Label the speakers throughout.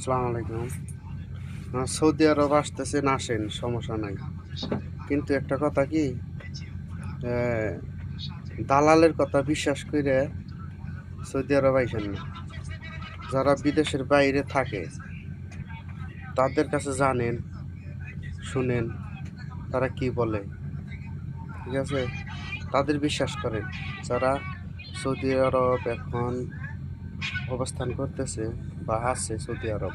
Speaker 1: আসসালামু আলাইকুম। সৌদি আরব আসতেছেন আসেন, সমস্যা নাই। কিন্তু একটা কথা কি, দালালের কথা বিশ্বাস কইরা সৌদি আরব আইসেন না। যারা বিদেশের বাইরে থাকে তাদের কাছে জানেন, শুনেন তারা কি বলে, ঠিক আছে? তাদের বিশ্বাস করেন। যারা সৌদি আরব এখন অবস্থান করতেছে বা আছে সৌদি আরব,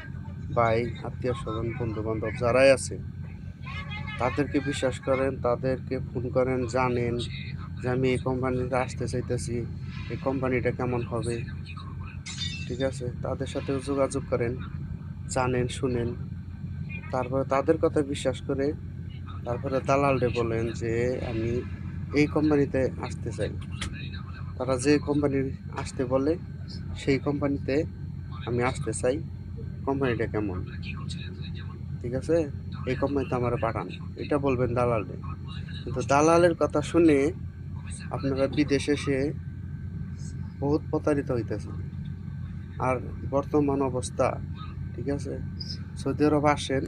Speaker 1: ভাই, আত্মীয়-স্বজন, বন্ধু-বান্ধব যারাই আছে তাদেরকে বিশ্বাস করেন, তাদেরকে ফোন করেন, জানেন যে আমি এই কোম্পানিতে আসতে চাইতেছি, এই কোম্পানিটা কেমন হবে, ঠিক আছে? তাদের সাথেও যোগাযোগ করেন, জানেন, শুনেন। তারপরে তাদের কথা বিশ্বাস করে তারপরে দালালরে বলেন যে আমি এই কোম্পানিতে আসতে চাই। তারা যে কোম্পানির আসতে বলে সেই কোম্পানিতে আমি আসতে চাই। কোম্পানিটা কেমন, ঠিক আছে? এই কোম্পানিতে আমারে পাঠান। এটা বলবেন দালালরে। কিন্তু দালালের কথা শুনে আপনারা বিদেশে এসে বহুত প্রতারিত হইতেছে। আর বর্তমান অবস্থা, ঠিক আছে, সৌদি আরব আসেন,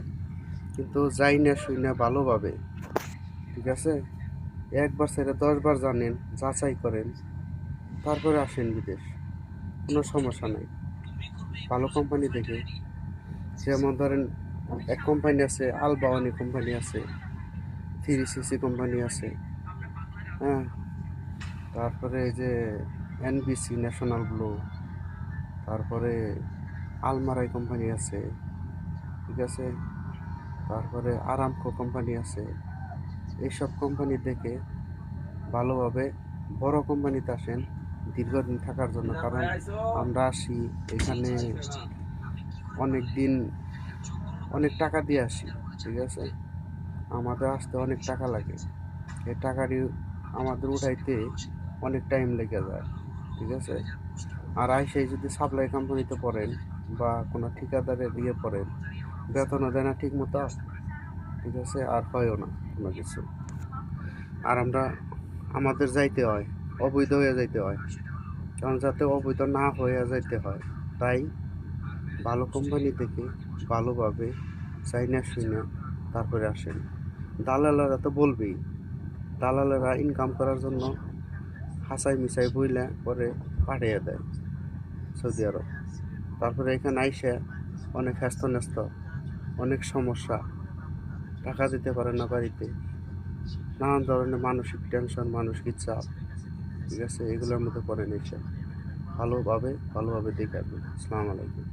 Speaker 1: কিন্তু যাই না শুই না ভালোভাবে, ঠিক আছে? একবার ছেড়ে 10 বার জানেন, যাচাই করেন, তারপরে আসেন বিদেশ। কোনো সমস্যা নাই। ভালো কোম্পানি দেখে, যেমন ধরেন এক কোম্পানি আছে, আল বাওয়ানি কোম্পানি আছে, 3CC কোম্পানি আছে, হ্যাঁ, তারপরে এই যে NBC ন্যাশনাল ব্লু, তারপরে আলমারাই কোম্পানি আছে, ঠিক আছে, তারপরে আরামকো কোম্পানি আছে। এইসব কোম্পানি দেখে ভালোভাবে বড় কোম্পানিতে আসেন দীর্ঘদিন থাকার জন্য। কারণ আমরা আসি এখানে অনেক দিন, অনেক টাকা দিয়ে আসি, ঠিক আছে? আমাদের আসতে অনেক টাকা লাগে। এই টাকাটি আমাদের উঠাইতে অনেক টাইম লেগে যায়, ঠিক আছে? আর আইসাই যদি সাপ্লাই কোম্পানিতে পড়েন বা কোনো ঠিকাদারে দিয়ে পড়েন, বেতনও দেয় না ঠিক মতো, ঠিক আছে, আর হয়ও না কোনো কিছু। আর আমাদের যাইতে হয়, অবৈধ হয়ে যাইতে হয়, কারণ যাতে অবৈধ না হয়ে যাইতে হয়। তাই ভালো কোম্পানি থেকে ভালোভাবে চাইনা শুইনা তারপরে আসেন। দালালেরা তো বলবেই, দালালেরা ইনকাম করার জন্য হাসাই মিসাই বইলা পরে পাঠিয়ে দেয় সৌদি আরব। তারপরে এখানে আইসা অনেক হ্যাস্ত অনেক সমস্যা, টাকা দিতে পারে না বাড়িতে, নানান ধরনের মানসিক টেনশন, মানসিক চাপ, ঠিক আছে? এগুলোর মধ্যে পড়েন এসে। ভালোভাবে দেখে আসবেন। আসসালামু আলাইকুম।